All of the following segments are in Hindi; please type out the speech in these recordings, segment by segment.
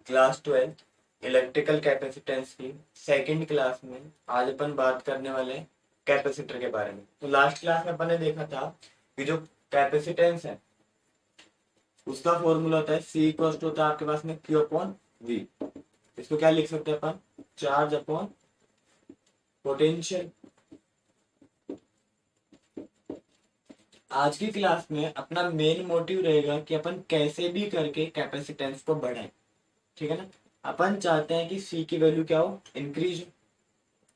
क्लास 12 इलेक्ट्रिकल कैपेसिटेंस की सेकंड क्लास में आज अपन बात करने वाले हैं कैपेसिटर के बारे में। तो लास्ट क्लास में अपन ने देखा था कि जो कैपेसिटेंस है उसका फॉर्मूला होता है सी इक्वल टू होता है आपके पास में क्यू अपॉन वी। इसको क्या लिख सकते हैं अपन, चार्ज अपॉन पोटेंशियल। आज की क्लास में अपना मेन मोटिव रहेगा कि अपन कैसे भी करके कैपेसिटेंस को बढ़ाएं। ठीक है ना, अपन चाहते हैं कि सी की वैल्यू क्या हो, इंक्रीज हो।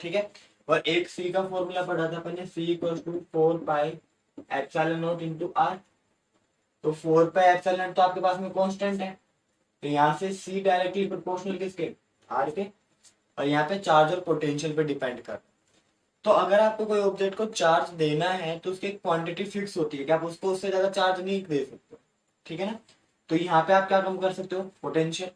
ठीक है, और एक सी का फॉर्मूला पढ़ा था अपन ने, C equal to 4 pi epsilon not into R. तो 4 पाई एप्सिलॉन नॉट तो आपके पास में कांस्टेंट है, तो यहाँ से सी डायरेक्टली प्रोपोर्शनल किसके, आर के, और यहाँ पे चार्ज और पोटेंशियल पे डिपेंड कर। तो अगर आपको कोई ऑब्जेक्ट को चार्ज देना है तो उसकी क्वांटिटी फिक्स होती है कि आप उसको उससे ज्यादा चार्ज नहीं दे सकते। ठीक है ना, तो यहाँ पे आप क्या कम कर सकते हो, पोटेंशियल।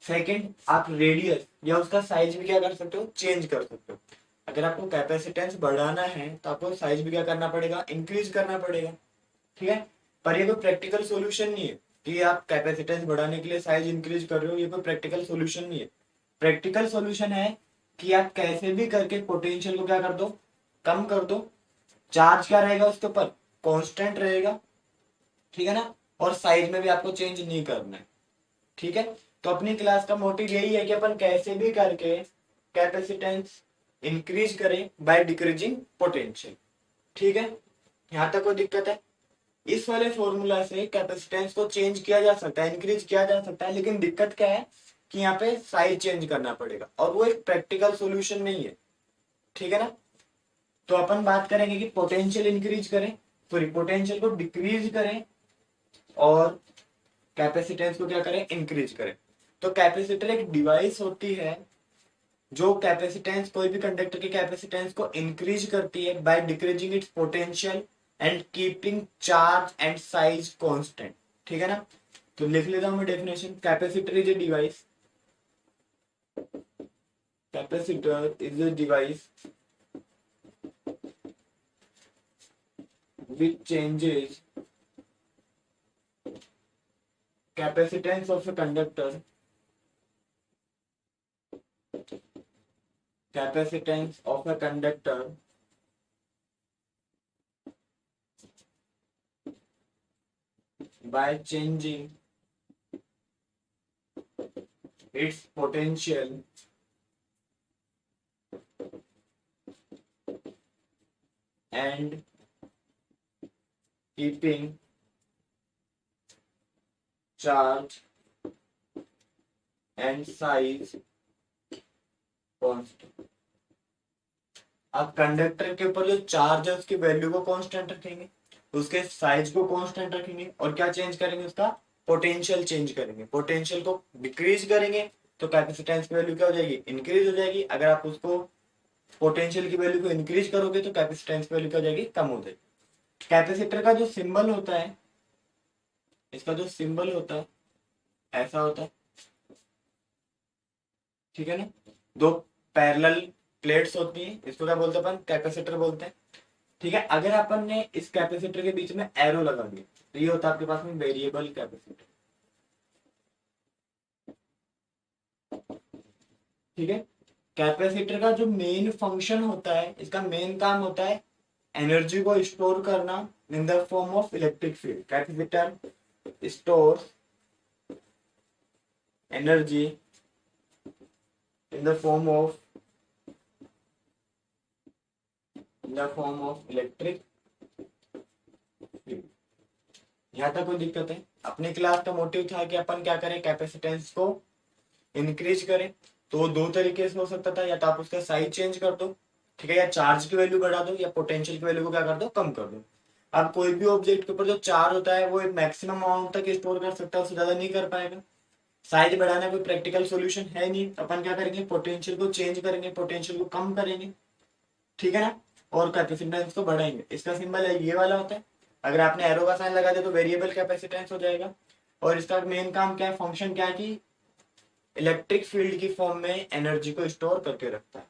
सेकंड, आप रेडियस या उसका साइज भी क्या कर सकते हो, चेंज कर सकते हो। अगर आपको कैपेसिटेंस बढ़ाना है तो आपको साइज भी क्या करना पड़ेगा, इंक्रीज करना पड़ेगा। ठीक है, पर ये कोई प्रैक्टिकल सॉल्यूशन नहीं है कि आप कैपेसिटेंस बढ़ाने के लिए साइज इंक्रीज कर रहे हो, ये कोई प्रैक्टिकल सॉल्यूशन नहीं है। प्रैक्टिकल सॉल्यूशन है कि आप कैसे भी करके पोटेंशियल को क्या कर दो, कम कर दो। चार्ज क्या रहेगा उसके ऊपर, कांस्टेंट रहेगा। ठीक है ना, और साइज में भी आपको चेंज नहीं करना है। ठीक है, तो अपनी क्लास का मोटिव यही है कि अपन कैसे भी करके कैपेसिटेंस इंक्रीज करें बाय डिक्रीजिंग पोटेंशियल। ठीक है, यहां तक कोई दिक्कत है? इस वाले फॉर्मूला से कैपेसिटेंस को चेंज किया जा सकता है, इंक्रीज किया जा सकता है, लेकिन दिक्कत क्या है कि यहाँ पे साइज चेंज करना पड़ेगा और वो एक प्रैक्टिकल सॉल्यूशन नहीं है। ठीक है ना, तो अपन बात करेंगे कि पोटेंशियल इंक्रीज करें, सॉरी पोटेंशियल को डिक्रीज करें और कैपेसिटेंस को क्या करें, इंक्रीज करें। तो कैपेसिटर एक डिवाइस होती है जो कैपेसिटेंस, कोई भी कंडक्टर की कैपेसिटेंस को इंक्रीज करती है by decreasing it's potential and keeping charge and size constant. ठीक है ना, तो लिख लेता हूं मैं definition. Capacitor is a device, capacitor is a device which changes capacitance of a conductor, capacitance of a conductor by changing its potential and keeping charge and size constant। अब कंडक्टर के ऊपर जो चार्ज है उसकी वैल्यू को कांस्टेंट रखेंगे, उसके साइज को कांस्टेंट रखेंगे, और क्या चेंज करेंगे, उसका पोटेंशियल चेंज करेंगे। पोटेंशियल को डिक्रीज करेंगे तो कैपेसिटेंस की वैल्यू क्या हो जाएगी, इंक्रीज हो जाएगी। अगर आप उसको पोटेंशियल की वैल्यू को इंक्रीज करोगे तो कैपेसिटेंस की वैल्यू क्या हो जाएगी, कम हो जाएगी। कैपेसिटर का जो सिंबल होता है, इसका जो सिंबल होता है ऐसा होता है। ठीक है ना, दो पैरेलल प्लेट्स होती हैं, इसको क्या बोलते हैं अपन, कैपेसिटर बोलते हैं। ठीक है, अगर अपन ने इस कैपेसिटर के बीच में एरो लगा दिया तो ये होता है आपके पास में वेरिएबल कैपेसिटर। ठीक है, कैपेसिटर का जो मेन फंक्शन होता है, इसका मेन काम होता है एनर्जी को स्टोर करना in the form of electric field. Capacitor store energy in the form of electric field. यहाँ तक कोई दिक्कत है? अपनी क्लास का मोटिव था कि अपन क्या करें, कैपेसिटेंस को इंक्रीज करें। तो दो तरीके से हो सकता था, या तो आप उसका साइज चेंज कर दो, ठीक है, या चार्ज की वैल्यू बढ़ा दो, या पोटेंशियल की वैल्यू को क्या कर दो, कम कर दो। अब कोई भी ऑब्जेक्ट के ऊपर जो चार्ज होता है वो एक मैक्सिमम अमाउंट तक स्टोर कर सकता है, उससे ज्यादा नहीं कर पाएगा। साइज बढ़ाना कोई प्रैक्टिकल सॉल्यूशन है नहीं, अपन क्या करेंगे, पोटेंशियल को चेंज करेंगे, पोटेंशियल को कम करेंगे। ठीक है ना, और कैपेसिटेंस को बढ़ाएंगे। इसका सिंबल है ये वाला होता है। अगर आपने एरो का साइन लगा दिया तो वेरिएबल कैपेसिटेंस हो जाएगा। और इसका मेन काम क्या है, फंक्शन क्या है कि इलेक्ट्रिक फील्ड की फॉर्म में एनर्जी को स्टोर करके रखता है।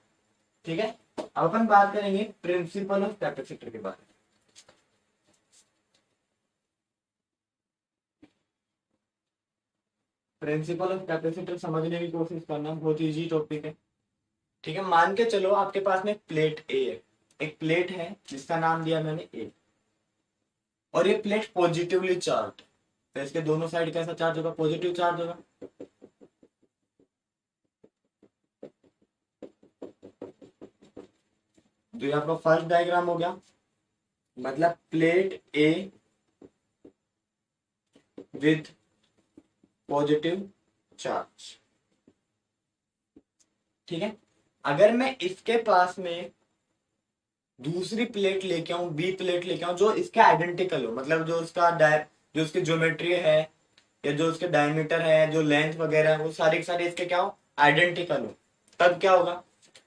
ठीक है, अब अपन बात करेंगे प्रिंसिपल ऑफ कैपेसिटर के बारे में। प्रिंसिपल ऑफ कैपेसिटर समझने की कोशिश करना, बहुत इजी टॉपिक है। ठीक है, मान के चलो आपके पास में एक प्लेट ए है, एक प्लेट है जिसका नाम दिया मैंने ए, और ये प्लेट पॉजिटिवली चार्ज, तो इसके दोनों साइड कैसा चार्ज होगा, पॉजिटिव चार्ज होगा। तो ये आपका फर्स्ट डायग्राम हो गया, मतलब plate A with positive charge. ठीक है, अगर मैं इसके पास में दूसरी प्लेट लेके आऊं, बी प्लेट लेके आऊं जो इसके आइडेंटिकल हो, मतलब जो उसका जो उसकी ज्योमेट्री है या जो उसके डायमीटर है, जो लेंथ वगैरह है, वो सारे के सारे इसके क्या हो, आइडेंटिकल हो, तब क्या होगा।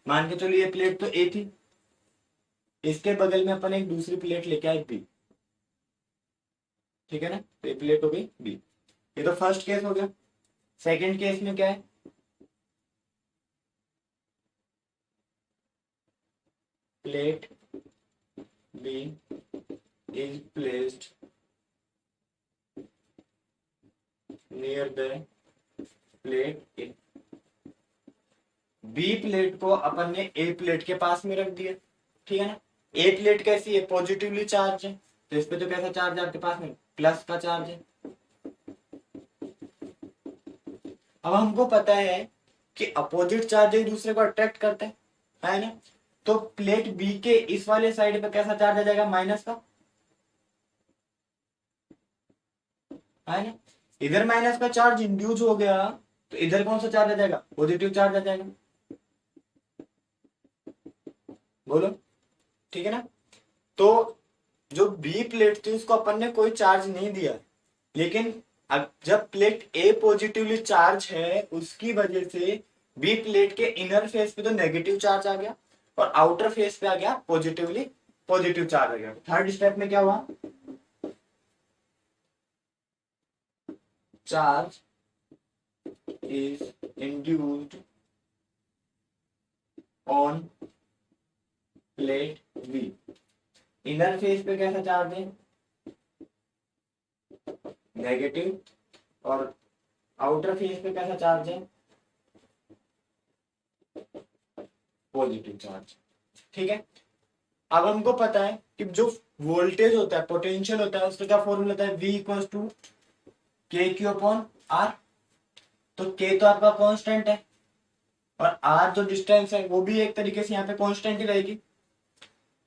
मान के चलो ये प्लेट तो ए थी, इसके बगल में अपन एक दूसरी प्लेट लेके आए बी। ठीक है ना, तो ये प्लेट हो गई बी। ये तो फर्स्ट केस हो गया। सेकेंड केस में क्या है, plate B is placed near the plate A. B plate को अपन ने ए प्लेट के पास में रख दिया। ठीक है ना, ए प्लेट कैसी है, पॉजिटिवली चार्ज है, तो इस पे तो कैसा चार्ज है आपके पास में, प्लस का चार्ज है। अब हमको पता है कि अपोजिट चार्ज एक दूसरे को अट्रैक्ट करते हैं, है ना। तो प्लेट बी के इस वाले साइड पे कैसा चार्ज आ जाएगा, माइनस का, है ना। इधर माइनस का चार्ज इंड्यूस हो गया, तो इधर कौन सा चार्ज आ जाएगा, पॉजिटिव चार्ज आ जाएगा। बोलो, ठीक है ना। तो जो बी प्लेट थी उसको अपन ने कोई चार्ज नहीं दिया, लेकिन अब जब प्लेट ए पॉजिटिवली चार्ज है, उसकी वजह से बी प्लेट के इनर फेस पे तो नेगेटिव चार्ज आ गया और आउटर फेस पे आ गया पॉजिटिवली पॉजिटिव चार्ज आ गया। थर्ड स्टेप में क्या हुआ, charge is induced on plate B. Inner face पे कैसा चार्ज है, नेगेटिव, और आउटर फेस पे कैसा चार्ज है, पॉजिटिव चार्ज। ठीक है, अब हमको पता है कि जो वोल्टेज होता है, पोटेंशियल होता है, उसका क्या फॉर्मूला होता है, V इक्वल टू के क्यू अपॉन आर। तो के तो आपका कांस्टेंट है और आर जो डिस्टेंस है वो भी एक तरीके से यहाँ पे कांस्टेंट ही रहेगी।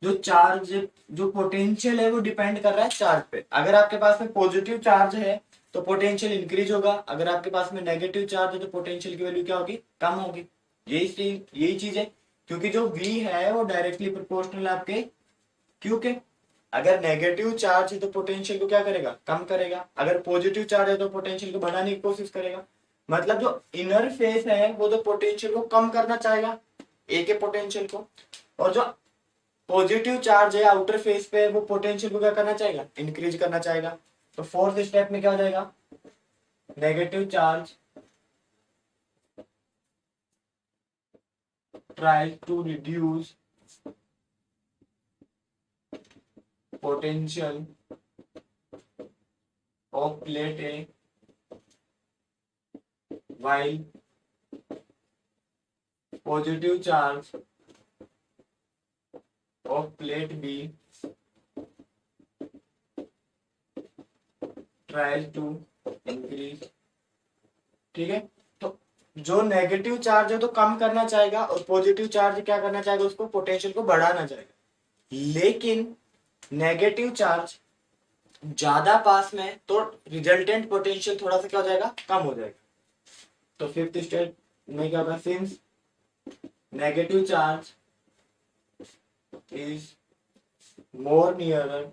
जो चार्ज, जो पोटेंशियल है वो डिपेंड कर रहा है चार्ज पे। अगर आपके पास में पॉजिटिव चार्ज है तो पोटेंशियल इंक्रीज होगा, अगर आपके पास में नेगेटिव चार्ज है तो पोटेंशियल की वैल्यू क्या होगी, कम होगी। यही चीज है, क्योंकि जो V है वो डायरेक्टली प्रोपोर्शनल आपके Q के। अगर नेगेटिव चार्ज है तो पोटेंशियल को क्या करेगा, कम करेगा, अगर पॉजिटिव चार्ज है तो पोटेंशियल को बढ़ाने की कोशिश करेगा। मतलब जो इनर फेस है वो तो पोटेंशियल को कम करना चाहेगा, ए के पोटेंशियल को, और जो पॉजिटिव चार्ज है आउटर फेस पे वो पोटेंशियल को क्या करना चाहेगा, इंक्रीज करना चाहेगा। तो फोर्थ स्टेप में क्या हो जाएगा, negative charge try to reduce potential of plate A while positive charge of plate B tries to increase। ठीक है, तो जो नेगेटिव चार्ज है तो कम करना चाहेगा और पॉजिटिव चार्ज क्या करना चाहेगा, उसको पोटेंशियल को बढ़ाना चाहेगा। लेकिन नेगेटिव चार्ज ज्यादा पास में तो रिजल्टेंट पोटेंशियल थोड़ा सा क्या हो जाएगा, कम हो जाएगा। तो फिफ्थ स्टेप में क्या होगा, since negative charge is more nearer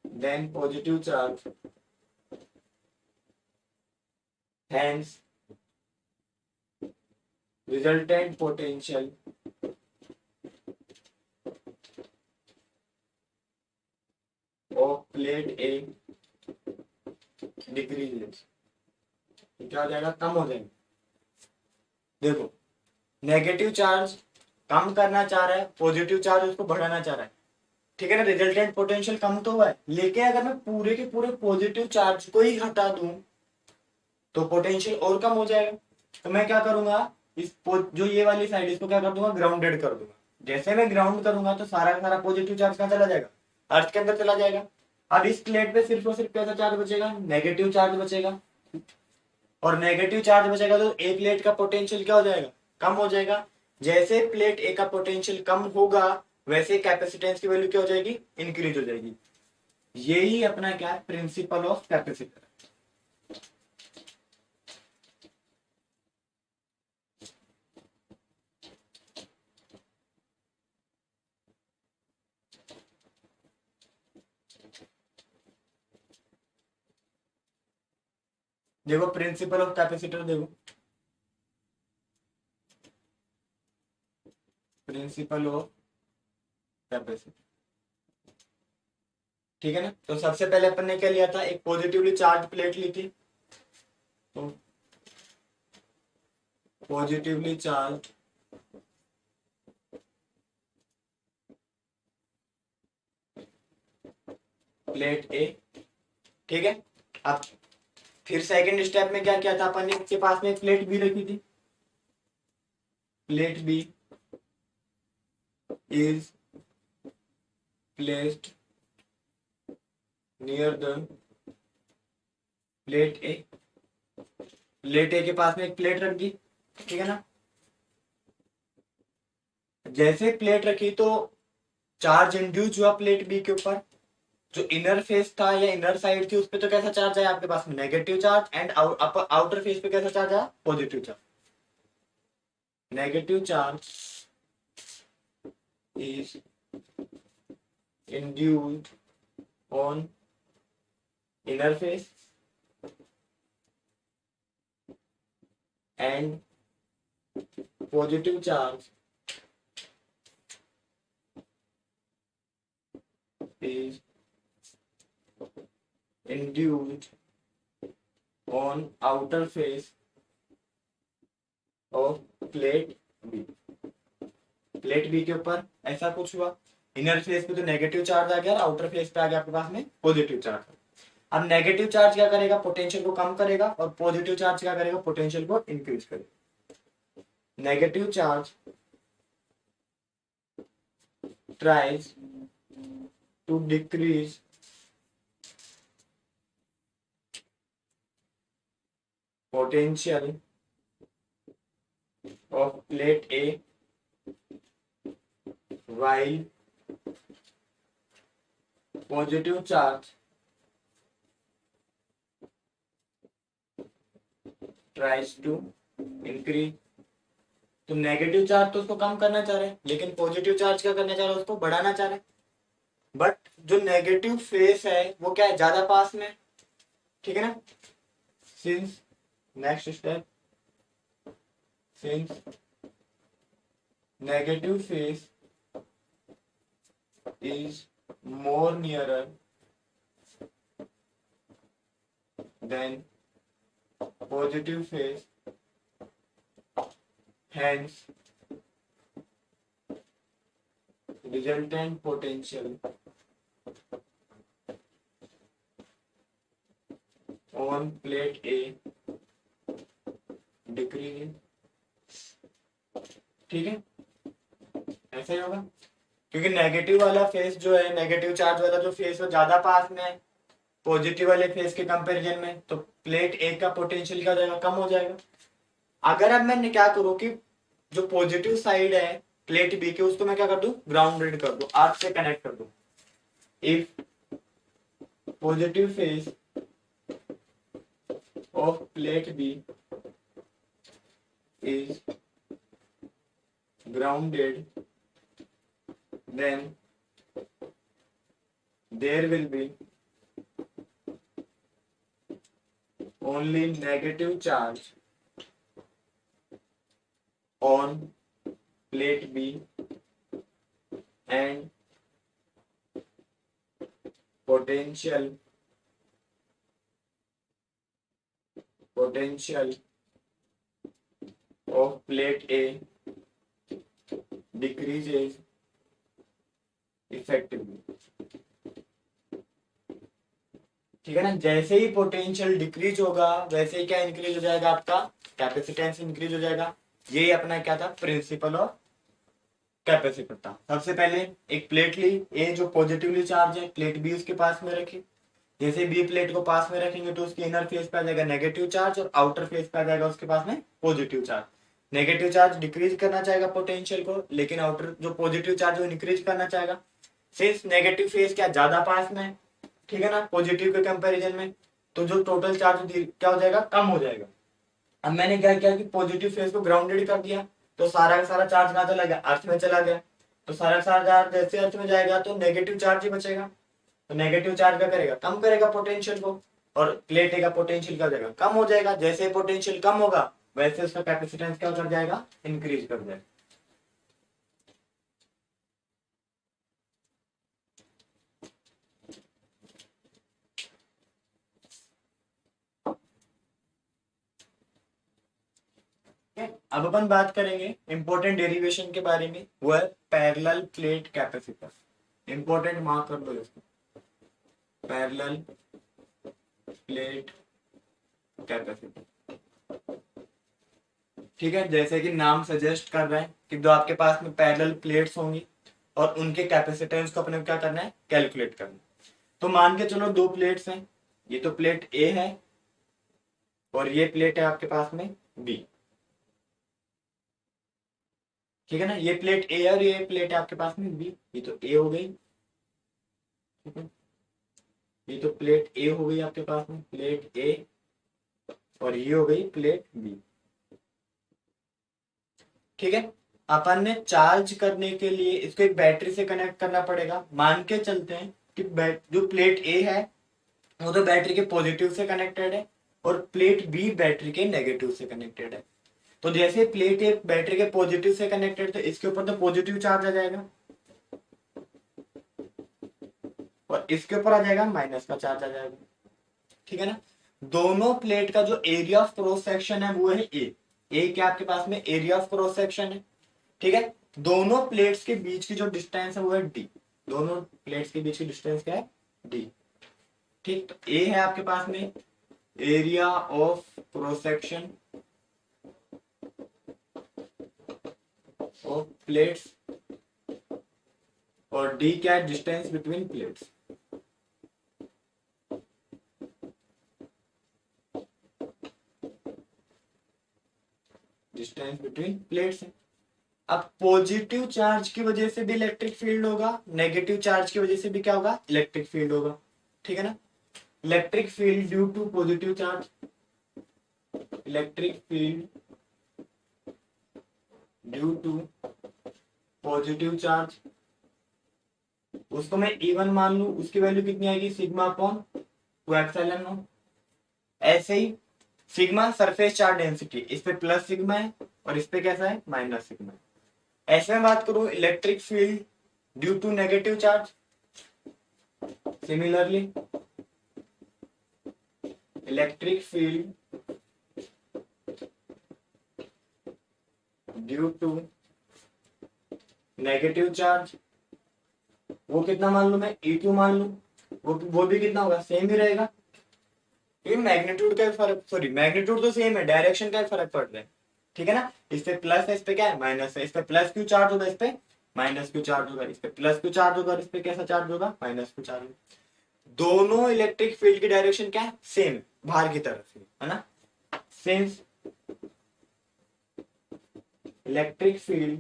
than positive charge, hence resultant potential of plate A decreases। क्या हो जाएगा, कम हो जाएगा। देखो, नेगेटिव चार्ज कम करना चाह रहा है, पॉजिटिव चार्ज उसको बढ़ाना चाह रहा है। ठीक है ना, रिजल्टेंट पोटेंशियल कम तो हुआ है, लेकिन अगर मैं पूरे के पूरे पॉजिटिव चार्ज को ही हटा दूं तो पोटेंशियल और कम हो जाएगा। तो मैं क्या करूंगा, जो ये वाली साइड इसको क्या कर दूंगा, ग्राउंडेड कर दूंगा। जैसे मैं ग्राउंड करूंगा तो सारा का सारा पॉजिटिव चार्ज कहाँ चला जाएगा, अर्थ के अंदर चला जाएगा। अब इस प्लेट पे सिर्फ और सिर्फ कैसा चार्ज बचेगा, नेगेटिव चार्ज बचेगा। और नेगेटिव चार्ज बचेगा तो ए प्लेट का पोटेंशियल क्या हो जाएगा, कम हो जाएगा। जैसे प्लेट ए का पोटेंशियल कम होगा वैसे कैपेसिटेंस की वैल्यू क्या हो जाएगी, इंक्रीज हो जाएगी। यही अपना क्या है, प्रिंसिपल ऑफ कैपेसिटर। देखो प्रिंसिपल ऑफ कैपेसिटर, देखो प्रिंसिपल ऑफ कैपेसिटर, ठीक है ना। तो सबसे पहले अपन ने क्या लिया था, एक पॉजिटिवली चार्ज प्लेट ली थी। तो पॉजिटिवली चार्ज प्लेट ए, ठीक है। अब फिर सेकंड स्टेप में क्या किया था अपन ने, इसके पास में एक प्लेट बी रखी थी। Plate B is placed near the plate A. Plate A के पास में एक प्लेट रख दी, ठीक है ना। जैसे प्लेट रखी तो चार्ज इंड्यूस हुआ प्लेट बी के ऊपर। जो इनर फेस था या इनर साइड थी उस पे तो कैसा चार्ज है आपके पास, negative charge. And outer face पे कैसा चार्ज है, positive charge. Negative charge is induced on inner face and positive charge is induced on outer face of plate B। Plate B के ऊपर ऐसा कुछ हुआ, इनर फेस पे तो नेगेटिव चार्ज आ गया और आउटर फेस पे आ गया आपके पास में पॉजिटिव चार्ज। अब नेगेटिव चार्ज क्या करेगा, पोटेंशियल को कम करेगा, और पॉजिटिव चार्ज क्या करेगा, पोटेंशियल को इंक्रीज करेगा। Negative charge tries to decrease potential of plate A while positive charge tries to increase। तो नेगेटिव चार्ज तो उसको कम करना चाह रहे हैं, लेकिन पॉजिटिव चार्ज क्या करना चाह रहे हैं, उसको बढ़ाना चाह रहे हैं। बट जो नेगेटिव फेस है वो क्या है, ज्यादा पास में, ठीक है ना। Since next step, since negative face is more nearer than positive phase, hence resultant potential on plate A decreasing। ठीक है, ऐसा ही होगा क्योंकि नेगेटिव वाला फेस जो है, नेगेटिव चार्ज वाला जो फेस वो ज्यादा पास में है पॉजिटिव वाले फेस के कंपैरिजन में, तो प्लेट ए का पोटेंशियल क्या हो जाएगा, कम हो जाएगा। अगर अब मैं क्या करूं कि जो पॉजिटिव साइड है प्लेट बी के उसको मैं क्या कर दूं, ग्राउंडेड कर दूं, अर्थ से कनेक्ट कर दूं। If positive face of plate B is grounded, then there will be only negative charge on plate B and potential of plate A decreases effectively. ठीक है ना, जैसे ही पोटेंशियल डिक्रीज होगा वैसे ही क्या इंक्रीज हो जाएगा, आपका कैपेसिटेंस इंक्रीज हो जाएगा। ये अपना क्या था, प्रिंसिपल ऑफ कैपेसिटर था। सबसे पहले एक प्लेट ली, ए जो पॉजिटिवली चार्ज है, प्लेट बी उसके पास में रखी। जैसे बी प्लेट को पास में रखेंगे तो उसके इनर फेस पे आ जाएगा नेगेटिव चार्ज और आउटर फेस पे आ जाएगा उसके पास में positive charge. Negative charge decrease करना चाहेगा पोटेंशियल को, लेकिन आउटर जो पॉजिटिव चार्ज वो इंक्रीज करना चाहेगा। सिंस नेगेटिव फेस क्या ज्यादा पास में है, ठीक है ना, पॉजिटिव के कंपैरिजन में, तो जो टोटल चार्ज क्या हो जाएगा, कम हो जाएगा। अब मैंने क्या किया कि पॉजिटिव फेस को ग्राउंडेड कर दिया, तो सारा का सारा चार्ज कहाँ चला गया, अर्थ में चला गया। तो सारा का सारा चार्ज जैसे अर्थ में जाएगा तो नेगेटिव चार्ज ही बचेगा। तो नेगेटिव चार्ज क्या करेगा, कम करेगा पोटेंशियल को, और प्लेट का पोटेंशियल क्या हो जाएगा, कम हो जाएगा। जैसे पोटेंशियल कम होगा वैसे उसका कैपेसिटेंस क्या कर जाएगा, इंक्रीज कर जाएगा। अब अपन बात करेंगे इंपॉर्टेंट डेरिवेशन के बारे में, वो है parallel plate capacitor. Important mark कर लो इसको, पैरेलल प्लेट कैपेसिटर। ठीक है, जैसे कि नाम सजेस्ट कर रहा है कि दो आपके पास में पैरेलल प्लेट्स होंगी और उनके कैपेसिटेंस को अपने क्या करना है, कैलकुलेट करना है। तो मान के चलो दो प्लेट्स हैं, ये तो प्लेट ए है और ये प्लेट है आपके पास में बी। ठीक है ना, ये प्लेट ए और ये प्लेट है आपके पास में बी। ये तो ए हो गई, ठीक है, ये तो प्लेट ए हो गई आपके पास में, प्लेट ए, और ये हो गई प्लेट बी। ठीक है, अपन ने चार्ज करने के लिए इसको एक बैटरी से कनेक्ट करना पड़ेगा। मान के चलते हैं कि जो प्लेट ए है वो तो बैटरी के पॉजिटिव से कनेक्टेड है और प्लेट बी बैटरी के नेगेटिव से कनेक्टेड है। तो जैसे प्लेट ए बैटरी के पॉजिटिव से कनेक्टेड, तो इसके ऊपर तो पॉजिटिव चार्ज आ जाएगा और इसके ऊपर आ जाएगा माइनस का चार्ज आ जाएगा। ठीक है ना, दोनों प्लेट का जो एरिया ऑफ क्रॉस सेक्शन है वो है ए क्या आपके पास में एरिया ऑफ क्रॉस सेक्शन है। ठीक है, दोनों प्लेट्स के बीच की जो डिस्टेंस है वो है डी। दोनों प्लेट्स के बीच की डिस्टेंस क्या है, डी। ठीक, तो ए है आपके पास में area of cross section of plates, और डी क्या है, distance between plates. Distance between plates है। अब पॉजिटिव चार्ज की वजह से भी इलेक्ट्रिक फील्ड होगा, नेगेटिव चार्ज की वजह से भी क्या होगा, इलेक्ट्रिक फील्ड होगा। ठीक है ना, electric field due to positive charge, electric field due to positive charge, उसको मैं E1 मान लू, उसकी वैल्यू कितनी आएगी, सिग्मा अपॉन 2 एप्सिलॉन नॉट। ऐसे ही सिग्मा सरफेस चार्ज डेंसिटी, इस पे प्लस सिग्मा है और इस पे कैसा है, माइनस सिग्मा। ऐसे में बात करूं electric field due to negative charge, similarly electric field due to negative charge, वो कितना मान लू मैं, E2 मान लू, वो भी कितना होगा, सेम ही रहेगा। ये मैग्नीट्यूड का फर्क, सॉरी मैग्नीट्यूड तो सेम है, डायरेक्शन का फर्क पड़ रहा है। ठीक है ना, इस पे प्लस है, इस पे क्या है, माइनस है। इस पे प्लस क्यू चार्ज होगा, इस पे माइनस क्यू चार्ज होगा। इस पे प्लस क्यू चार्ज होगा, इस पे कैसा चार्ज होगा, माइनस क्यू चार्ज होगा। दोनों इलेक्ट्रिक फील्ड की डायरेक्शन क्या है, सेम, बाहर की तरफ से, है ना। Since electric field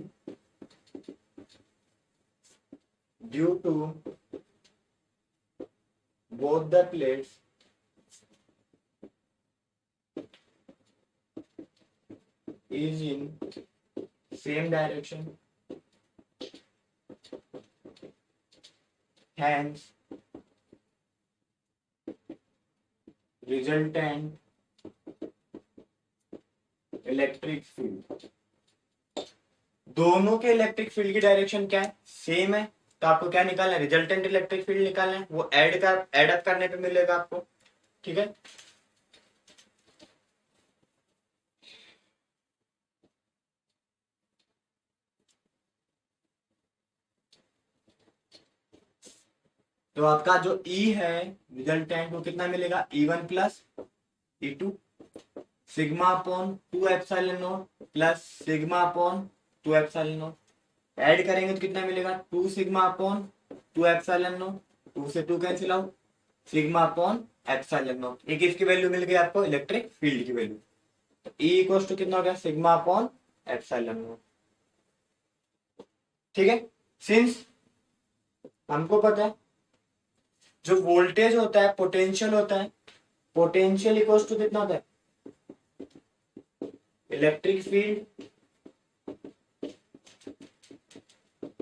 due to both the plates is in same direction, hence resultant electric field, दोनों के इलेक्ट्रिक फील्ड की डायरेक्शन क्या है, सेम है। तो आपको क्या निकालना है, रिजल्टेंट इलेक्ट्रिक फील्ड निकालना है, वो ऐड अप करने पे मिलेगा आपको। ठीक है, तो आपका जो ई है रिजल्टेंट वो कितना मिलेगा, E1 plus E2 sigma upon 2 epsilon not plus sigma upon 2 epsilon not. Add करेंगे तो कितना मिलेगा, 2 सिग्मा अपॉन 2 एप्सिलॉन नॉट, 2 से 2 cancel out, sigma upon epsilon not. एक इसकी वैल्यू मिल गई आपको इलेक्ट्रिक फील्ड की वैल्यू। तो ई इक्वल टू कितना हो गया, सिग्मा अपॉन एप्सिलॉन नॉट। ठीक है, सिंस हमको पता है जो वोल्टेज होता है पोटेंशियल होता है, पोटेंशियल इक्वल टू कितना होता है, electric field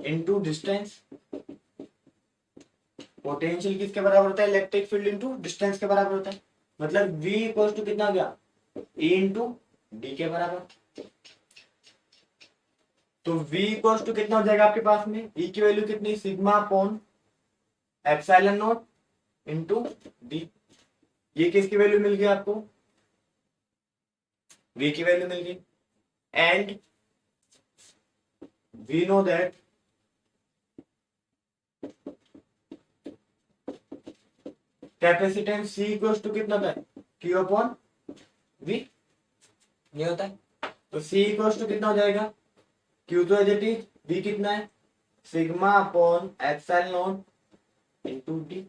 into distance. Potential किसके बराबर होता है, इलेक्ट्रिक फील्ड इनटू डिस्टेंस के बराबर होता है। मतलब V इक्वल टू कितना हो गया, E इंटू डी के बराबर। तो V इक्वल टू कितना हो जाएगा आपके पास में, E की वैल्यू कितनी, sigma upon epsilon not into D. ये किसकी वैल्यू मिल गई आपको, V की वैल्यू मिल गई। And we know that capacitance C equal to कितना होता है, Q अपॉन V। ये होता है। तो C इक्वल टू कितना हो जाएगा, Q तो एज इट इज, V कितना है, sigma upon epsilon not into D.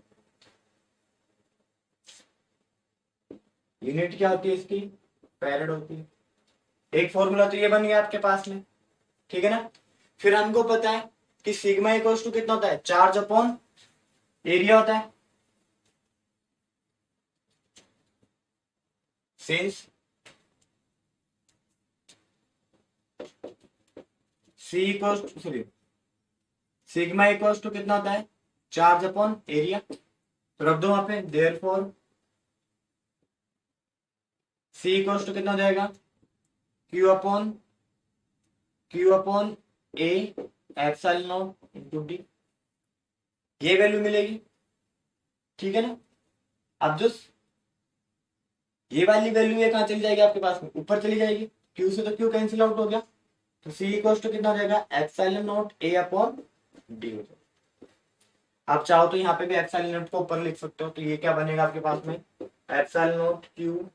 Unit क्या होती है इसकी, फैराड होती है। एक फॉर्मूला तो ये बन गया आपके पास में, ठीक है ना। फिर हमको पता है कि सिग्मा इक्वल टू कितना होता है, चार्ज अपॉन एरिया होता है। Since C equal to sorry sigma equal to कितना होता है, चार्ज अपॉन एरिया। तो रख दो वहां पे, देयरफॉर सी इक्वल टू कितना हो जाएगा, Q upon A epsilon not into D. ये वैल्यू मिलेगी, ठीक है ना। अब जो ये वाली वैल्यू है कहां चली जाएगी आपके पास में, ऊपर चली जाएगी, क्यू से तो क्यू कैंसिल आउट हो गया। तो सी इक्वल टू कितना हो जाएगा, epsilon naught A upon D हो जाएगा। आप चाहो तो यहाँ पे भी एप्सिलॉन नॉट को ऊपर लिख सकते हो। तो ये क्या बनेगा आपके पास में, epsilon not Q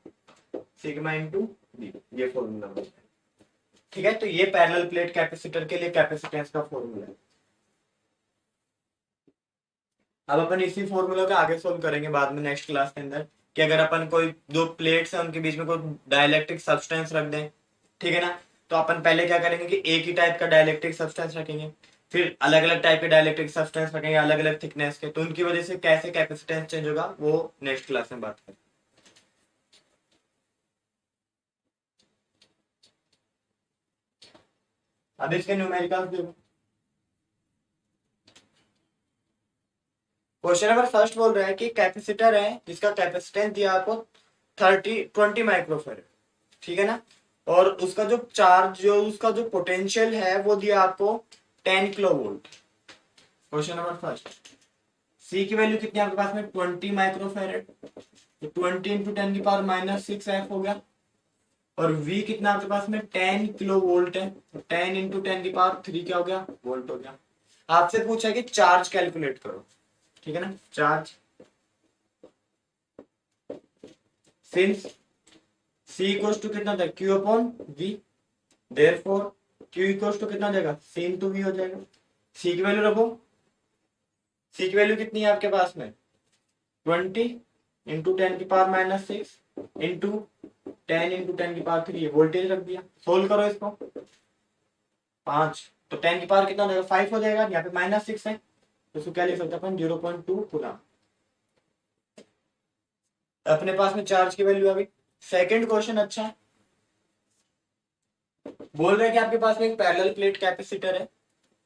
sigma into D, ये फॉर्मूला बनेगा। ठीक है, तो ये पैरेलल प्लेट कैपेसिटर के लिए कैपेसिटेंस का फॉर्मूला है। अब अपन इसी फॉर्मूला को आगे सोल्व करेंगे बाद में नेक्स्ट क्लास के अंदर, कि अगर अपन कोई दो प्लेट्स है उनके बीच में कोई डाइलेक्ट्रिक सब्सटेंस रख दें, ठीक है ना। तो अपन पहले क्या करेंगे कि एक ही टाइप का डाइलेक्ट्रिक सब्सटेंस रखेंगे, फिर अलग अलग टाइप के डाइलेक्ट्रिक सब्सटेंस रखेंगे अलग अलग थिकनेस के, तो उनकी वजह से कैसे कैपेसिटेंस चेंज होगा वो नेक्स्ट क्लास में बात करेंगे। अब इसके न्यूमेरिकल्स देखो। क्वेश्चन नंबर फर्स्ट बोल रहा है कि कैपेसिटर है जिसका कैपेसिटेंस दिया आपको 20 माइक्रोफेरेड, ठीक है ना। और उसका जो चार्ज, जो उसका जो पोटेंशियल है वो दिया आपको 10 kilo volt. Question number first, C की वैल्यू कितनी है आपके पास में, 20 माइक्रोफेरेड। तो 20 इंटू 10 की पावर -6 F हो गया। और V कितना आपके पास में 10 किलो वोल्ट है, तो 10 इंटू 10 की पावर 3 क्या हो गया, वोल्ट हो गया। आपसे पूछा कि चार्ज कैलकुलेट करो, ठीक है ना। Charge since C equals to कितना था, Q upon V, therefore Q equals to कितना हो जाएगा, C इंटू V हो जाएगा। C की वैल्यू रखो, C की वैल्यू कितनी है आपके पास में, 20 इंटू 10 की पावर -6 इंटू 10 इंटू 10 की पावर 3, वोल्टेज रख दिया। सोल्व करो इसको, 5 तो 10 की पावर कितना हो जाएगा, 5 हो जाएगा। यहाँ पे -6 है तो इसको क्या लिख सकते हैं अपन, 0.2 कूलम। अपने पास में चार्ज की वैल्यू आ गई। सेकंड क्वेश्चन अच्छा है, बोल रहे हैं कि आपके पास में एक पैरेलल प्लेट कैपेसिटर है,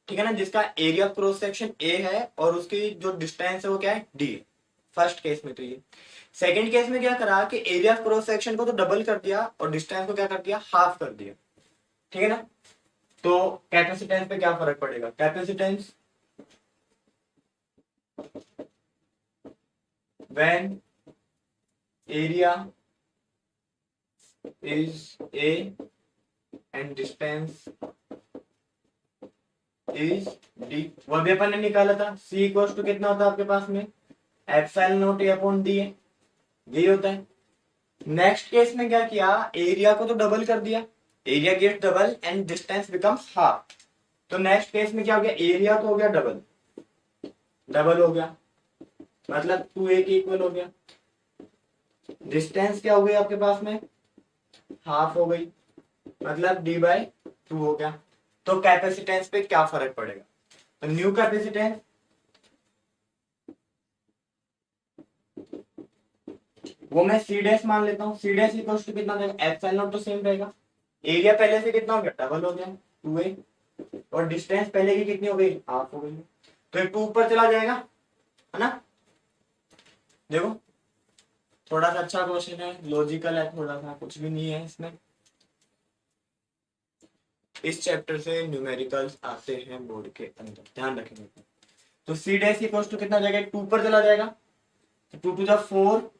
ठीक है ना, जिसका एरिया क्रॉस सेक्शन ए है और उसकी जो डिस्टेंस है वो क्या है, डी। फर्स्ट केस में तो ये। सेकंड केस में क्या करा कि एरिया क्रॉस सेक्शन को तो डबल कर दिया और डिस्टेंस को क्या कर दिया, हाफ कर दिया, ठीक है ना। तो कैपेसिटेंस पे क्या फर्क पड़ेगा, capacitance when area is A and distance is D, वो भी अपन ने निकाला था। सी इक्वल टू कितना होता है आपके पास में, epsilon naught A upon D है, यही होता है। नेक्स्ट केस में क्या किया, एरिया को तो डबल कर दिया, area get double and distance becomes half. तो नेक्स्ट केस में क्या हो गया, एरिया तो हो गया डबल, डबल हो गया मतलब 2a के इक्वल हो गया, डिस्टेंस क्या हो गई आपके पास में, हाफ हो गई, मतलब d/2 हो गया। तो कैपेसिटेंस पे क्या फर्क पड़ेगा, तो न्यू कैपेसिटेंस वो मैं सी डैश मान लेता हूँ, सी डैश इक्वल टू कितना देगा, एप्सिलॉन नॉट तो सेम रहेगा, एरिया पहले से कितना हो गया, डबल हो गया 2a, और डिस्टेंस पहले की कितनी हो गई, हाफ हो गई, तो ये 2 ऊपर चला जाएगा, है ना। देखो थोड़ा सा अच्छा क्वेश्चन है, लॉजिकल है थोड़ा सा, कुछ भी नहीं है इसमें। इस चैप्टर से न्यूमेरिकल्स आते हैं बोर्ड के अंदर, ध्यान रखेंगे। तो सी डैश इक्वल टू कितना जाएगा, 2 पर चला जाएगा, तो 2 to the 4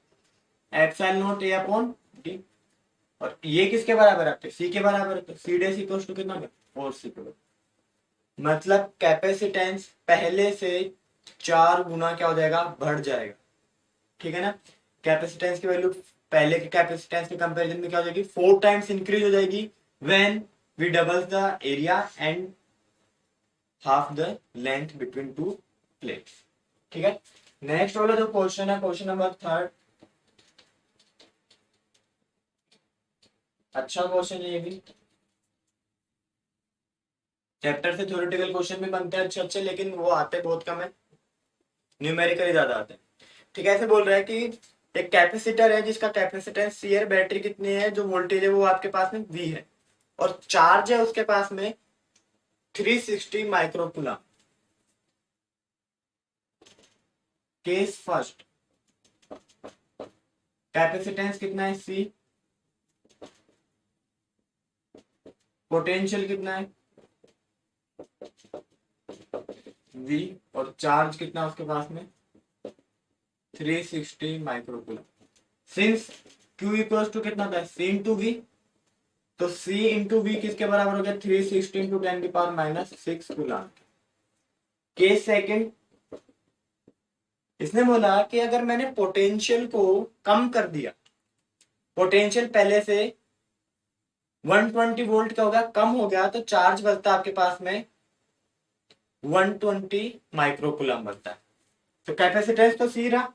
epsilon naught A upon D, और ये किसके बराबर आते हैं, सी के बराबर है, तो सी डैश इक्वल टू कितना, 4c के, मतलब कैपेसिटेंस पहले से 4 गुना क्या हो जाएगा, बढ़ जाएगा, ठीक है ना। कैपेसिटेंस की वैल्यू पहले के कैपेसिटेंस के कंपैरिजन में क्या हो जाएगी, 4 टाइम्स इंक्रीज हो जाएगी when we double the area and half the length between two plates, ठीक है। नेक्स्ट वाला जो क्वेश्चन है, क्वेश्चन नंबर 3, अच्छा क्वेश्चन है ये भी। चैप्टर से थ्योरेटिकल क्वेश्चन भी बनते हैं अच्छे अच्छे, लेकिन वो आते बहुत कम है, न्यूमेरिकली ज्यादा आते हैं। ठीक है, ऐसे बोल रहा है कि एक कैपेसिटर है जिसका कैपेसिटेंस सी है, बैटरी कितनी है, जो वोल्टेज है वो आपके पास में वी है, और चार्ज है उसके पास में 360 माइक्रोकूलम। केस फर्स्ट, कैपेसिटेंस कितना है सी, पोटेंशियल कितना है वी, और चार्ज कितना है उसके पास में 360 microcoulomb. Since Q equal to कितना था, C इंटू वी, तो C इंटू वी किसके बराबर हो गया, 360 इंटू 10⁻⁻6 कूलम। केस सेकंड, इसने बोला कि अगर मैंने पोटेंशियल को कम कर दिया, पोटेंशियल पहले से 120 वोल्ट का होगा, कम हो गया, तो चार्ज बचता आपके पास में 120 माइक्रोकूलम बचता है। तो कैपेसिटेंस तो सी रहा,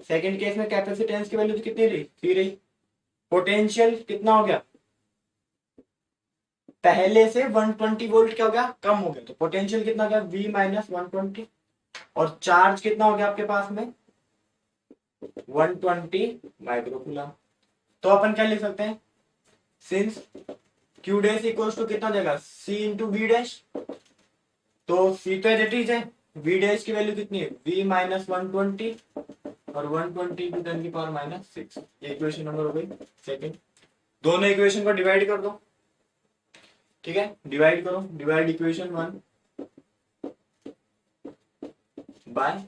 सेकंड केस में कैपेसिटेंस की वैल्यू कितनी रही, सी रही। पोटेंशियल कितना हो गया, पहले से 120 वोल्ट क्या हो गया, कम हो गया, तो पोटेंशियल कितना हो गया, V माइनस 120, और चार्ज कितना हो गया आपके पास में 120 माइक्रोकूलम। तो अपन क्या लिख सकते हैं, since Q dash equals to कितना हो जाएगा, C इंटू वी डैश, तो C तो एज इट इज है, V डैश की वैल्यू कितनी है, V माइनस 120, और 120 इंटू 10⁻⁻6, ये इक्वेशन नंबर हो गई सेकंड। दोनों इक्वेशन को डिवाइड कर दो, ठीक है, डिवाइड करो, डिवाइड इक्वेशन 1 बाय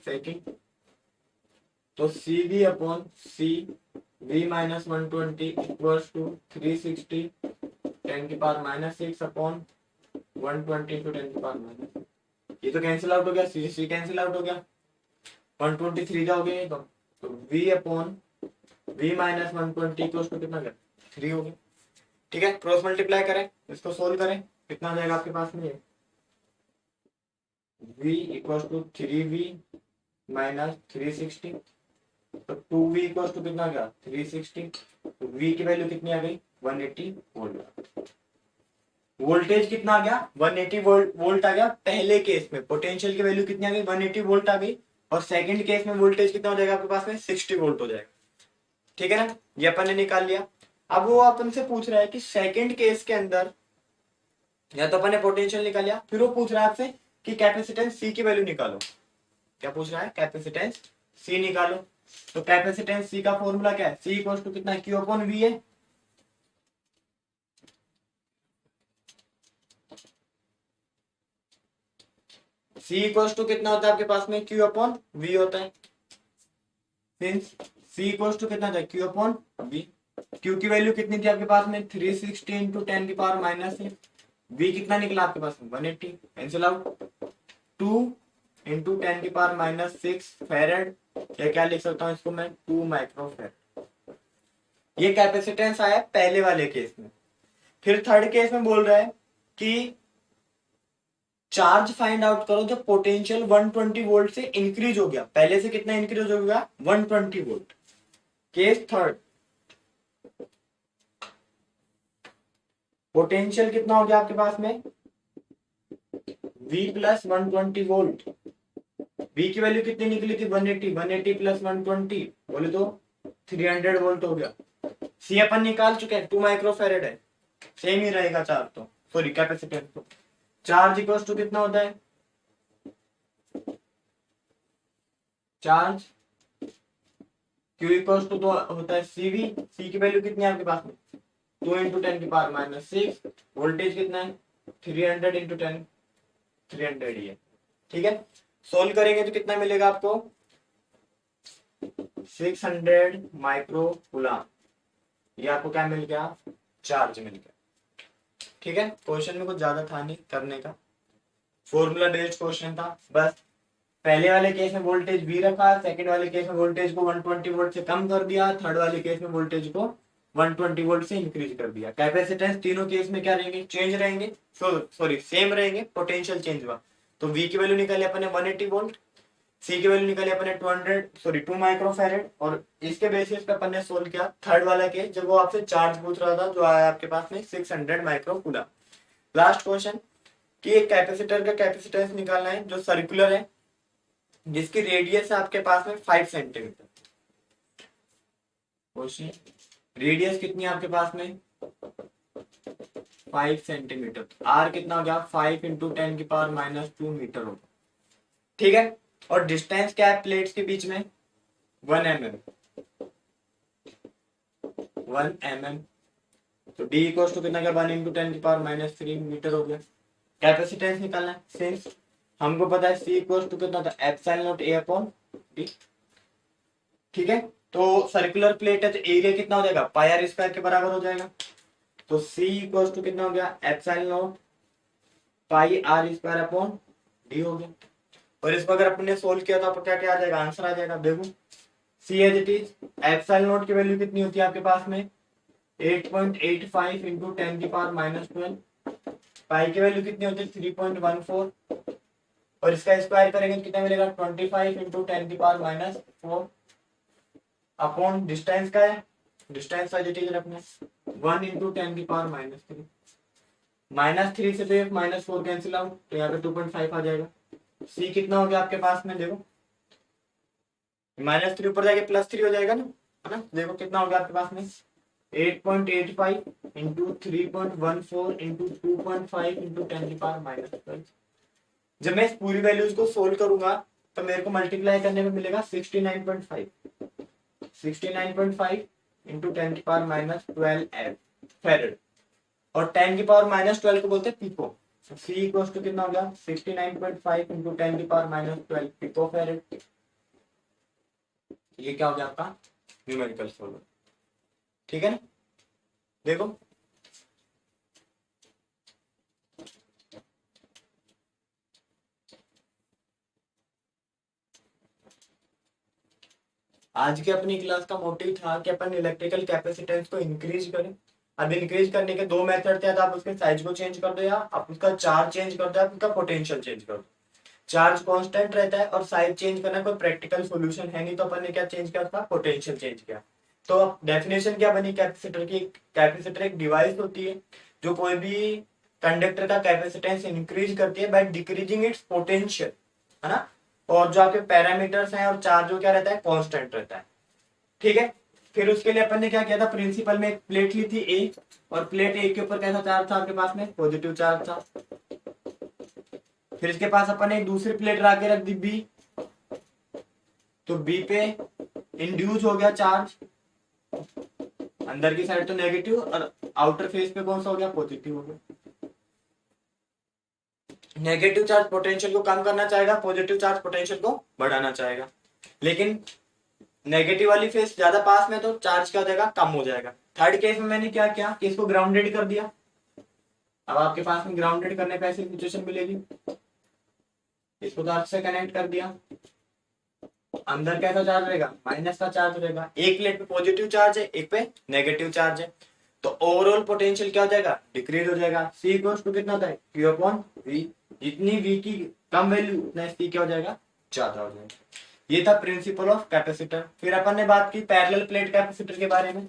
सेकंड, तो C V upon C V minus 120 equals to 360 10⁻⁻6 upon 120 into 10⁻⁻, ये तो कैंसिल आउट हो गया, सी सी कैंसिल आउट हो गया, 123 जाओगे तो v upon v minus 120 equals to कितना, 3 हो गया, ठीक है। क्रॉस मल्टीप्लाई करें, इसको सोल्व करें, कितना आ जाएगा आपके पास में, v equals to 3v minus 360, तो 2v इक्वल्स टू कितना आ गया 360, तो v की वैल्यू कितनी आ गई 180 वोल्ट। वोल्टेज कितना आ गया 180 वोल्ट आ गया पहले केस में, पोटेंशियल की वैल्यू कितनी आ गई 180 वोल्ट आ गई, और सेकंड केस में वोल्टेज कितना हो जाएगा आपके पास में 60 वोल्ट हो जाएगा, ठीक है ना, ये अपन ने निकाल लिया। अब वो अपन से पूछ रहा है कि सेकंड केस के अंदर, या तो अपन ने पोटेंशियल निकाल लिया, फिर वो पूछ रहा है आपसे कि कैपेसिटेंस सी की वैल्यू निकालो। क्या पूछ रहा है, कैपेसिटेंस सी निकालो, तो कैपेसिटेंस सी का फॉर्मूला क्या है, सी इक्वल टू कितना है, क्यू अपॉन वी है, सी इक्वल टू कितना होता है आपके पास में, क्यू अपॉन वी होता है, सिंस सी इक्वल टू कितना था, क्यू अपॉन वी, क्यू की वैल्यू कितनी थी आपके पास में 360 इंटू 10⁻⁻6, V कितना निकला आपके पास में 180, कैंसिल आउट। 2 इंटू 10⁻⁻6 फेरेड, या क्या लिख सकता हूँ इसको मैं 2 माइक्रोफेरेड। ये कैपेसिटेंस आया पहले वाले केस में। फिर थर्ड केस में बोल रहा है कि चार्ज फाइंड आउट करो जब पोटेंशियल 120 वोल्ट से इंक्रीज हो गया। पहले से कितना इंक्रीज हो गया 120 वोल्ट। केस थर्ड, पोटेंशियल कितना हो गया आपके पास में V प्लस 120 वोल्ट। V की वैल्यू कितनी निकली थी 180, 180 प्लस 120 बोले तो 300 वोल्ट हो गया। C अपन निकाल चुके हैं 2 माइक्रोफेरेड है, सेम ही रहेगा चार्ज तो, सॉरी कैपेसिटेंस तो। चार्ज इक्वल टू कितना होता है, चार्ज Q इक्वल टू तो होता है CV। C की वैल्यू कितनी है आपके पास में 2 इंटू 10⁻⁻6। वोल्टेज कितना है 300 इंटू 10, 300 ही है। ठीक है, सोल्व करेंगे तो कितना मिलेगा आपको 600 माइक्रो कूलम। ये आपको क्या मिल गया, चार्ज मिल गया। ठीक है, क्वेश्चन में कुछ ज्यादा था नहीं करने का, फॉर्मूला बेस्ड क्वेश्चन था बस। पहले वाले केस में वोल्टेज V रखा, सेकंड वाले केस में वोल्टेज को 120 वोल्ट से कम कर दिया, थर्ड वाले केस में वोल्टेज को 120 वोल्ट से इंक्रीज कर दिया। कैपेसिटेंस तीनों केस में क्या रहेंगे, चेंज रहेंगे, सॉरी सेम रहेंगे, पोटेंशियल चेंज हुआ। तो V की वैल्यू निकाली अपन ने 180 वोल्ट, C की वैल्यू निकाली अपन ने 2 माइक्रोफेरेड, और इसके बेसिस पे अपन ने सोल्व किया थर्ड वाला केस जब वो आपसे चार्ज पूछ रहा था, जो आया आपके पास में 600 माइक्रो कूलम। लास्ट क्वेश्चन कि एक कैपेसिटर का कैपेसिटेंस निकालना है जो सर्कुलर है, जिसकी रेडियस है आपके पास में 5 सेंटीमीटर। क्वेश्चन, रेडियस कितनी है आपके पास में 5 सेंटीमीटर। आर कितना हो गया 5 इंटू 10⁻⁻2 मीटर होगा। ठीक है, और डिस्टेंस क्या है प्लेट्स के बीच में 1 mm, 1 mm। तो D इक्वल टू कितना, 1 इंटू 10⁻⁻3 मीटर हो गया। कैपेसिटेंस निकालना है, सिंस हमको पता है C इक्वल टू कितना था epsilon naught A upon D। ठीक है, तो सर्कुलर प्लेट है तो एरिया कितना हो जाएगा पाई आर स्क्वायर के बराबर हो जाएगा। तो C इक्वल टू कितना हो गया epsilon naught pi r square upon D हो गया। और इसको अगर अपन ने सोल्व किया तो आपको क्या क्या आ जाएगा, आंसर आ जाएगा। देखो C as it is, epsilon naught की वैल्यू कितनी होती है आपके पास में 8.85 इंटू 10⁻⁻12। पाई की वैल्यू कितनी होती है 3.14, और इसका स्क्वायर करेंगे तो कितना मिलेगा 25 इंटू 10⁻⁻4 अपॉन डिस्टेंस का है, डिस्टेंस एज इट इज रखना 1 इंटू 10⁻⁻3। -3 से तो -4 कैंसिल आउट, तो यहाँ पे 2.5 आ जाएगा। C कितना हो गया आपके पास में, देखो -3 ऊपर जाके +3 हो जाएगा ना, है ना। देखो कितना हो गया आपके पास में 8.85 इंटू 3.14 इंटू 2.5 इंटू 10⁻⁻12। जब मैं इस पूरी वैल्यूज को सोल्व करूंगा तो मेरे को मल्टीप्लाई करने में मिलेगा 69.5, 69.5 इंटू 10⁻12 फेरेड, और 10⁻12 को बोलते हैं पिको। C इक्वल्स टू कितना हो गया 69.5 इंटू 10⁻12 पिको फेरेड। ये क्या हो गया आपका न्यूमेरिकल सॉल्वर। ठीक है ना, देखो आज की अपनी क्लास का मोटिव था कि अपन इलेक्ट्रिकल कैपेसिटेंस को इंक्रीज करें। अब इंक्रीज करने के दो मेथड थे, आप उसके साइज को चेंज कर दो या आप उसका चार्ज चेंज कर दो, आप उसका पोटेंशियल चेंज कर दो। चार्ज कांस्टेंट रहता है और साइज चेंज करना कोई प्रैक्टिकल सॉल्यूशन है नहीं, तो अपन ने क्या चेंज किया था पोटेंशियल चेंज किया। तो अब डेफिनेशन क्या बनी कैपेसिटर की, कैपेसिटर एक डिवाइस होती है जो कोई भी कंडक्टर का कैपेसिटेंस इंक्रीज करती है बाय डिक्रीजिंग इट्स पोटेंशियल, है ना। और जो आपके पैरामीटर्स हैं और चार्ज जो क्या रहता है कांस्टेंट रहता है। ठीक है, फिर उसके लिए अपन ने क्या किया था, प्रिंसिपल में एक प्लेट ली थी ए, और प्लेट ए के ऊपर कैसा चार्ज था आपके पास में पॉजिटिव चार्ज था। फिर इसके पास अपन ने एक दूसरी प्लेट ला के रख दी बी, तो बी पे इंड्यूस हो गया चार्ज, अंदर की साइड तो नेगेटिव और आउटर फेस पे कौन सा हो गया पॉजिटिव हो गया। नेगेटिव चार्ज पोटेंशियल को कम करना चाहेगा, पॉजिटिव चार्ज पोटेंशियल को बढ़ाना चाहेगा, लेकिन नेगेटिव वाली फेस ज्यादा पास में तो चार्ज क्या हो जाएगा कम हो जाएगा। थर्ड केस में मैंने क्या किया कि इसको ग्राउंडेड कर दिया, अब आपके पास में ग्राउंडेड करने पे ऐसी सिचुएशन मिलेगी, इसको तो आपसे कनेक्ट कर दिया, अंदर कैसा चार्ज रहेगा, माइनस का चार्ज रहेगा, एक प्लेट पे पॉजिटिव चार्ज है, एक पे नेगेटिव चार्ज है, तो ओवरऑल पोटेंशियल क्या हो जाएगा, डिक्रीज हो जाएगा। सी इक्वल्स टू कितना था, क्यू अपॉन वी, जितनी वी की कम वैल्यू उतना सी क्या हो जाएगा, ज्यादा हो जाएगा। ये था प्रिंसिपल ऑफ कैपेसिटर। फिर अपन ने बात की पैरेलल प्लेट कैपेसिटर के बारे में।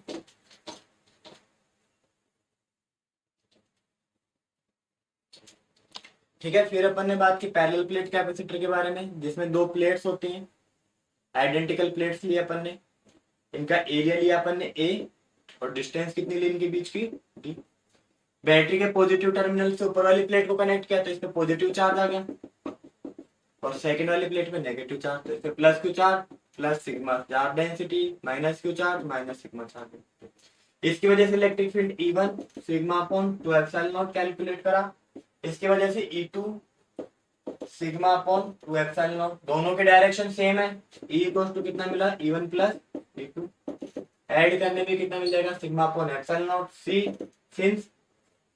ठीक है, फिर अपन ने बात की पैरेलल प्लेट कैपेसिटर के बारे में, जिसमें दो प्लेट्स होती हैं, आइडेंटिकल प्लेट्स लिए अपन ने, इनका एरिया लिया अपन ने ए, और डिस्टेंस कितनी ली इनके बीच की, डी। बैटरी के पॉजिटिव टर्मिनल से ऊपर वाली प्लेट को कनेक्ट किया तो इसमें पॉजिटिव चार्ज आ गया, और सेकंड वाली प्लेट में नेगेटिव चार्ज, तो इसमें plus Q charge plus sigma charge density, minus Q charge minus sigma charge. इसकी वजह से electric field E1 sigma upon 2 epsilon not calculate करा, इसकी वजह से E2 sigma upon 2 epsilon not, दोनों के डायरेक्शन सेम है, E इक्वल्स टू कितना मिला, E1 प्लस E2, ऐड करने में कितना मिल जाएगा, sigma upon epsilon naught, C since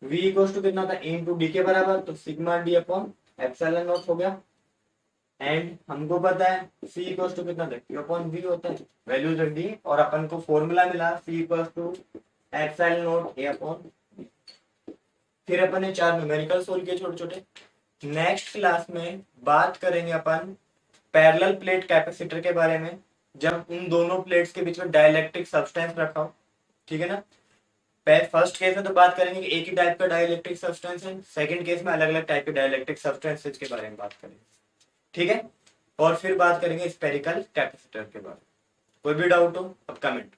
V equals to कितना था, E इंटू डी के बराबर, तो sigma D upon epsilon naught हो गया। एंड हमको पता है C इक्वल्स टू कितना था, Q अपॉन V होता है, वैल्यूज रख दी और अपन को फॉर्मूला मिला C equals to epsilon naught A upon. फिर अपन ने चार न्यूमेरिकल सोल्व किए छोटे छोटे। नेक्स्ट क्लास में बात करेंगे अपन पैरेलल प्लेट कैपेसिटर के बारे में, जब उन दोनों प्लेट्स के बीच में डाइलेक्ट्रिक सब्सटेंस रखा हो। ठीक है ना, फर्स्ट केस में तो बात करेंगे कि एक ही टाइप का डाइलेक्ट्रिक सब्सटेंस है, सेकंड केस में अलग अलग टाइप के डाइलेक्ट्रिक सब्सटेंसेस के बारे में बात करेंगे। ठीक है, और फिर बात करेंगे स्पेरिकल कैपेसिटर के बारे में। कोई भी डाउट हो अब कमेंट